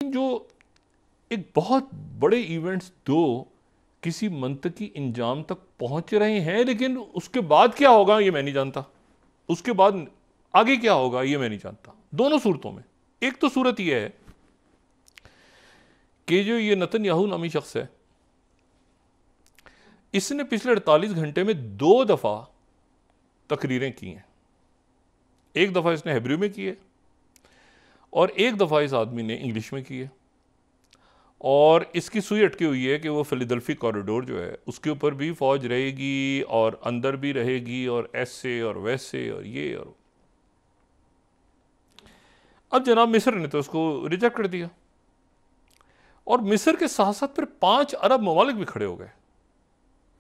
जो एक बहुत बड़े इवेंट्स दो किसी मंतकी इंजाम तक पहुंच रहे हैं, लेकिन उसके बाद क्या होगा ये मैं नहीं जानता, उसके बाद आगे क्या होगा ये मैं नहीं जानता। दोनों सूरतों में एक तो सूरत यह है कि जो ये नेतन्याहू नामी शख्स है, इसने पिछले 48 घंटे में 2 दफा तकरीरें की हैं। एक दफा इसने हिब्रू में की है और एक दफा इस आदमी ने इंग्लिश में की है। और इसकी सुई अटकी हुई है कि वो फिलाडेल्फी कॉरिडोर जो है उसके ऊपर भी फौज रहेगी और अंदर भी रहेगी और ऐसे और वैसे और ये और अब जनाब मिस्र ने तो उसको रिजेक्ट कर दिया और मिस्र के साथ साथ फिर 5 अरब ममालिक भी खड़े हो गए,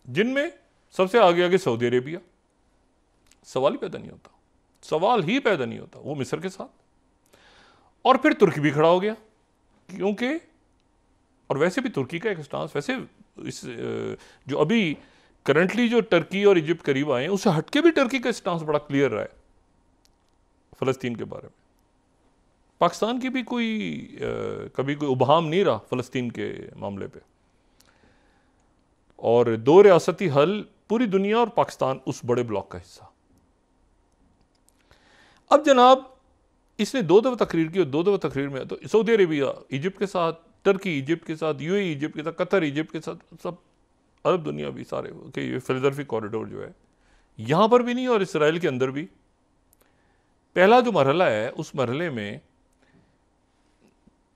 जिनमें सबसे आगे आगे सऊदी अरेबिया। सवाल ही पैदा नहीं होता, सवाल ही पैदा नहीं होता वो मिस्र के साथ। और फिर तुर्की भी खड़ा हो गया, क्योंकि और वैसे भी तुर्की का एक स्टांस वैसे इस जो अभी करंटली जो टर्की और इजिप्ट करीब आए हैं उससे हटके भी टर्की का स्टांस बड़ा क्लियर रहा है फ़लस्तीन के बारे में। पाकिस्तान की भी कभी कोई उबहाम नहीं रहा फ़लस्तीन के मामले पे। और 2 रियासती हल, पूरी दुनिया और पाकिस्तान उस बड़े ब्लॉक का हिस्सा। अब जनाब इसने 2 दफा तकरीर की और 2 दफा तकरीर में तो सऊदी अरेबिया इजिप्ट के साथ, टर्की इजिप्ट के साथ, यूएई इजिप्ट के साथ, कतर इजिप्ट के साथ, सब अरब दुनिया भी सारे कि ये फिलाडेल्फी कॉरिडोर जो है यहाँ पर भी नहीं और इसराइल के अंदर भी। पहला जो मरहला है उस मरहले में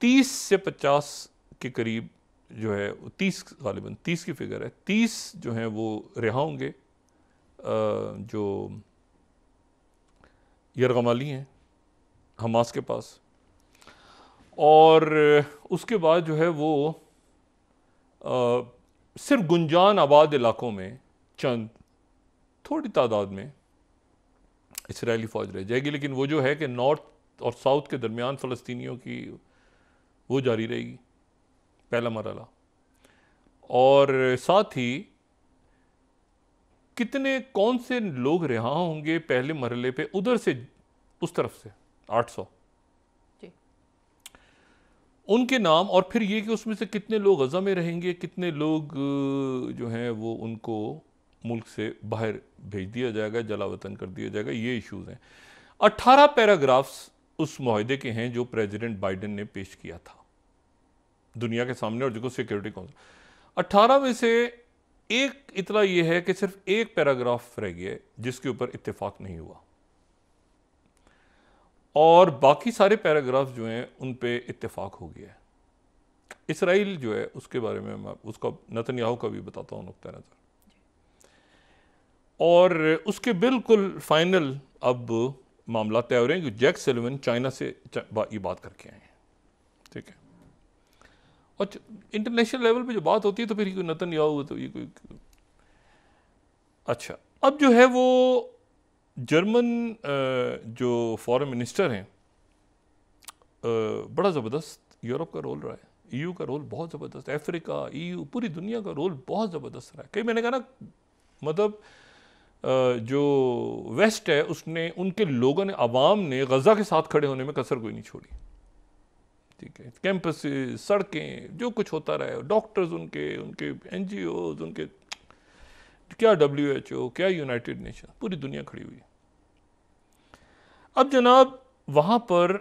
30 से 50 के करीब जो है 30 गालिबन 30 की फिगर है, 30 जो हैं वो रिहा होंगे जो यरगमाली हैं हमास के पास। और उसके बाद जो है वो सिर्फ गुंजान आबाद इलाकों में चंद थोड़ी तादाद में इसराइली फ़ौज रह जाएगी, लेकिन वो जो है कि नॉर्थ और साउथ के दरमियान फ़लस्तीनियों की वो जारी रहेगी, पहला मरहला। और साथ ही कितने कौन से लोग रिहा होंगे पहले मरहले पे उधर से उस तरफ से 800 उनके नाम, और फिर ये कि उसमें से कितने लोग गज़ा में रहेंगे, कितने लोग जो हैं वो उनको मुल्क से बाहर भेज दिया जाएगा, जला वतन कर दिया जाएगा, ये इश्यूज़ हैं। 18 पैराग्राफ्स उस मुआहदे के हैं जो प्रेसिडेंट बाइडेन ने पेश किया था दुनिया के सामने और जो सिक्योरिटी काउंसिल। 18 में से एक इतला ये है कि सिर्फ एक पैराग्राफ रह गया जिसके ऊपर इत्तेफाक नहीं हुआ और बाकी सारे पैराग्राफ जो हैं उन पे इत्तेफाक हो गया है। इसराइल जो है उसके बारे में मैं उसका नेतन्याहू का भी बताता हूँ नुक्ता नज़र। और उसके बिल्कुल फाइनल अब मामला तय हो रहे हैं कि जैक सलिवन चाइना से ये बात करके आए हैं, ठीक है। और इंटरनेशनल लेवल पे जो बात होती है तो फिर ये कोई नेतन्याहू तो ये कोई अच्छा। अब जो है वो जर्मन जो फॉरेन मिनिस्टर हैं बड़ा ज़बरदस्त यूरोप का रोल रहा है, ईयू का रोल बहुत ज़बरदस्त, अफ्रीका, ईयू, पूरी दुनिया का रोल बहुत ज़बरदस्त रहा है। कई मैंने कहा ना, मतलब जो वेस्ट है उसने, उनके लोगों ने, अवाम ने गज़ा के साथ खड़े होने में कसर कोई नहीं छोड़ी, ठीक है। कैंपस, सड़कें, जो कुछ होता रहा है, डॉक्टर्स उनके NGOs, उनके क्या WHO, क्या यूनाइटेड नेशन, पूरी दुनिया खड़ी हुई है। अब जनाब वहाँ पर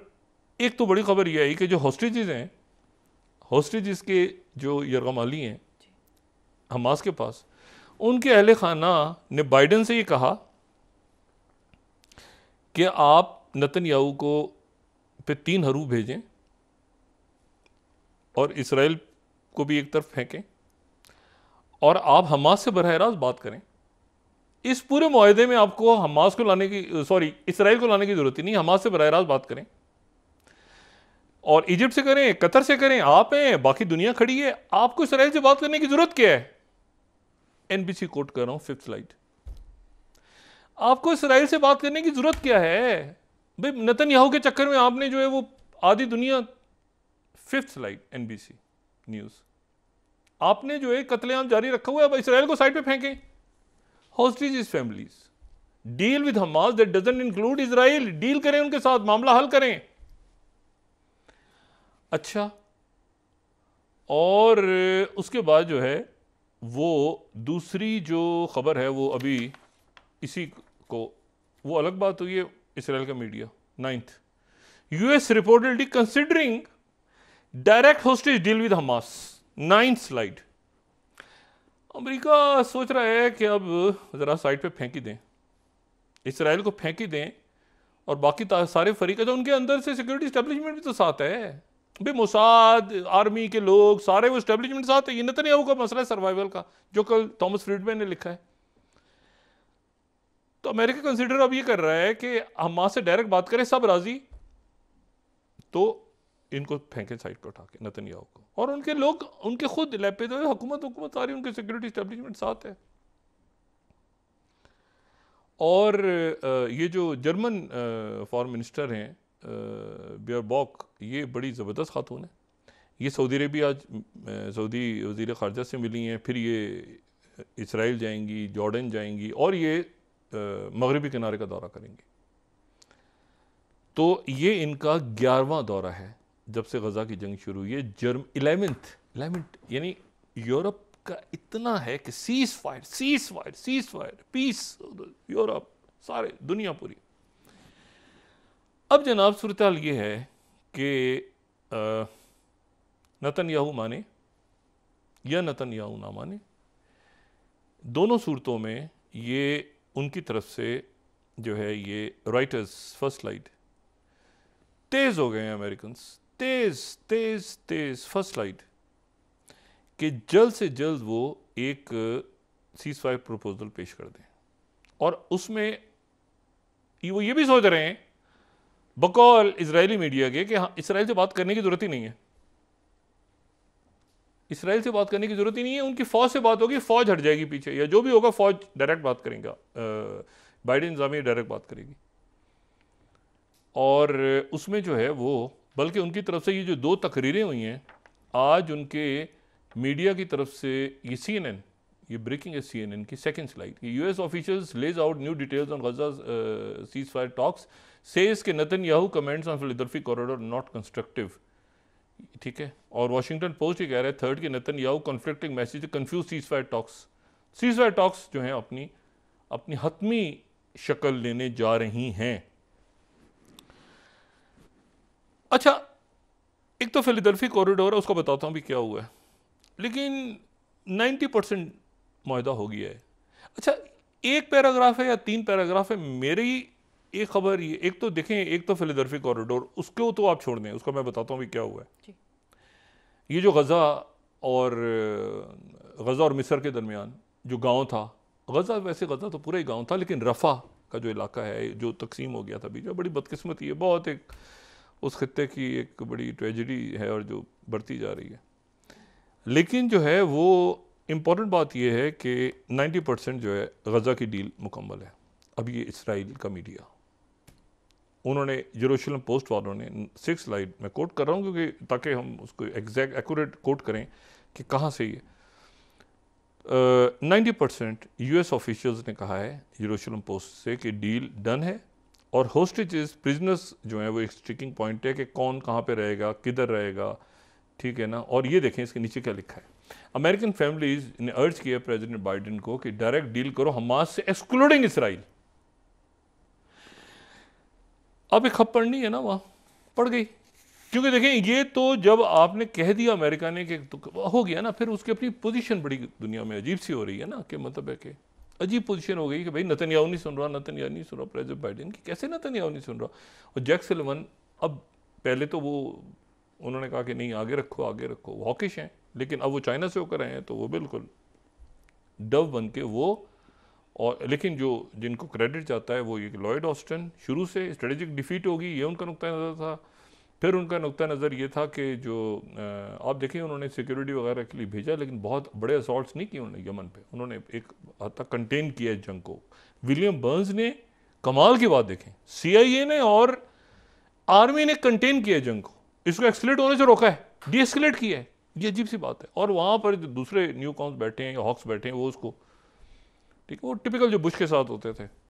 एक तो बड़ी खबर यह आई कि जो हॉस्टेजेस हैं, हॉस्टेजेस के जो यरगमाली हैं हमास के पास, उनके अहले खाना ने बाइडेन से ये कहा कि आप नेतन्याहू को पे 3 हरूफ भेजें और इसराइल को भी एक तरफ फेंकें और आप हमास से बरह रास्त बात करें। इस पूरे मुआहदे में आपको हमास को लाने की, इसराइल को लाने की जरूरत ही नहीं, हमास से बरह रास्त बात करें और इजिप्ट से करें, कतर से करें, आप हैं, बाकी दुनिया खड़ी है, आपको इसराइल से बात करने की जरूरत क्या है। NBC कोट कर रहा हूं, 5th स्लाइड। आपको इसराइल से बात करने की जरूरत क्या है भाई? नेतन्याहू के चक्कर में आपने जो है वो आधी दुनिया, 5th स्लाइड NBC न्यूज, आपने जो है कत्लेआम जारी रखा हुआ है। अब इसराइल को साइड पे फेंकें। Hostages families, deal with Hamas that doesn't include Israel, deal करें उनके साथ, मामला हल करें। अच्छा, और उसके बाद जो है वो दूसरी जो खबर है वो अभी इसी को, वो अलग बात हुई है इसराइल का media. 9th, US reportedly considering direct hostage deal with Hamas. 9th slide. America सोच रहा है कि अब जरा साइड पे फेंक ही दें, इसराइल को फेंक ही दें, और बाकी सारे फरीक, तो उनके अंदर से सिक्योरिटी एस्टेब्लिशमेंट भी तो साथ है भाई, मोसाद, आर्मी के लोग सारे वो एस्टेब्लिशमेंट साथ है। ये नेतन्याहू का मसला है सर्वाइवल का, जो कल थॉमस फ्रीडमैन ने लिखा है। तो अमेरिका कंसिडर अब ये कर रहा है कि हमास से डायरेक्ट बात करें, सब राजी, तो इनको फेंके साइड पर उठा के नेतन्याहू को, और उनके लोग उनके खुद लैपे तो हुकूमत सारी उनके सिक्योरिटी एस्टेब्लिशमेंट साथ है। और ये जो जर्मन फॉरेन मिनिस्टर हैं बियरबॉक, ये बड़ी ज़बरदस्त खातून है। ये सऊदी अरेबिया आज सऊदी वज़ीर ख़ारजा से मिली हैं, फिर ये इसराइल जाएंगी, जॉर्डन जाएंगी, और ये मगरबी किनारे का दौरा करेंगी। तो ये इनका 11वां दौरा है जब से गज़ा की जंग शुरू हुई है। 11th यानी यूरोप का इतना है कि सीज फायर पीस, यूरोप सारे दुनिया पूरी। अब जनाब सूरत हाल ये है कि नेतन्याहू माने या नेतन्याहू ना माने, दोनों सूरतों में ये उनकी तरफ से जो है ये राइटर्स फर्स्ट लाइट तेज हो गए हैं, अमेरिकन तेज फर्स्ट लाइट, कि जल्द से जल्द वो एक सीज फायर प्रपोजल पेश कर दें। और उसमें वो ये भी सोच रहे हैं बकौल इजरायली मीडिया के कि हाँ, इसराइल से बात करने की जरूरत ही नहीं है, इसराइल से बात करने की जरूरत ही नहीं है, उनकी फौज से बात होगी, फौज हट जाएगी पीछे, या जो भी होगा फौज डायरेक्ट बात करेगा, बाइडेन इंतजामिया डायरेक्ट बात करेगी। और उसमें जो है वो, बल्कि उनकी तरफ से ये जो 2 तकरीरें हुई हैं आज उनके मीडिया की तरफ से, ये CNN, ये ब्रेकिंग है CNN की second slide, US officials lays out new details on Gaza ceasefire talks, says के Netanyahu comments on Philadelphi corridor not constructive. ठीक है, और वाशिंगटन पोस्ट ये कह रहा है 3rd के Netanyahu conflicting message confuse cease fire talks. Cease fire talks जो हैं अपनी हतमी शक्ल लेने जा रही हैं। अच्छा, एक तो फिलाडेल्फी कॉरिडोर है, उसको बताता हूँ भी क्या हुआ है, लेकिन 90% मुआहदा हो गया है। अच्छा, एक पैराग्राफ है या 3 पैराग्राफ है, मेरी एक खबर ये, एक तो देखें, एक तो फिलाडेल्फी कॉरिडोर, उसको तो आप छोड़ दें, उसको मैं बताता हूँ भी क्या हुआ है। ये जो गज़ा और मिस्र के दरमियान जो गांव था, वैसे गज़ा तो पूरा ही गांव था, लेकिन रफ़ा का जो इलाका है जो तकसीम हो गया था बीच में, बड़ी बदकिस्मती है, बहुत एक उस खत्ते की एक बड़ी ट्रेजेडी है और जो बढ़ती जा रही है। लेकिन जो है वो इम्पॉर्टेंट बात यह है कि 90% जो है गज़ा की डील मुकम्मल है। अब ये इसराइल का मीडिया, उन्होंने जेरूशलम पोस्ट वालों ने 6 स्लाइड में कोट कर रहा हूँ क्योंकि ताकि हम उसको एग्जैक्ट एक्यूरेट कोट करें कि कहाँ से ये 90% यूएस ऑफिशियल्स ने कहा है जेरूशलम पोस्ट से कि डील डन है, और होस्टेजेस प्रिजनर्स जो हैं वो एक स्टिकिंग पॉइंट है कि कौन कहाँ पे रहेगा, किधर रहेगा, ठीक है ना। और ये देखें इसके नीचे क्या लिखा है, अमेरिकन फैमिलीज ने अर्ज किया प्रेसिडेंट बाइडेन को कि डायरेक्ट डील करो हमास से एक्सक्लूडिंग इसराइल। अब एक खप पढ़नी है ना, वहाँ पड़ गई, क्योंकि देखें ये तो जब आपने कह दिया अमेरिका ने कि तो हो गया ना, फिर उसकी अपनी पोजीशन बड़ी दुनिया में अजीब सी हो रही है ना, कि मतलब है कि अजीब पोजीशन हो गई कि भाई नेतन्याहू नहीं सुन रहा, प्रेसिडेंट बाइडेन की, कैसे नेतन्याहू नहीं सुन रहा। और जैक सुलिवन, अब पहले तो वो उन्होंने कहा कि नहीं आगे रखो, हॉकिश हैं, लेकिन अब वो चाइना से होकर आए हैं तो वो बिल्कुल डव बन के वो, और लेकिन जो जिनको क्रेडिट जाता है वो ये कि लॉयड ऑस्टिन शुरू से स्ट्रेटेजिक डिफीट होगी, ये उनका नुक्ता नज़र था। फिर उनका नुक्ता नज़र ये था कि जो आप देखें उन्होंने सिक्योरिटी वगैरह के लिए भेजा, लेकिन बहुत बड़े असॉल्ट्स नहीं किए उन्होंने यमन पे, उन्होंने एक हद तक कंटेन किया इस जंग को। विलियम बर्न्स ने, कमाल की बात देखें, CIA ने और आर्मी ने कंटेन किया जंग को, इसको एक्सलेट होने से रोका है, डी एस्केलेट किया है, ये अजीब सी बात है। और वहाँ पर जो दूसरे न्यू कॉम्स बैठे हैं या हॉक्स बैठे हैं वो उसको, ठीक है, वो टिपिकल जो बुश के साथ होते थे,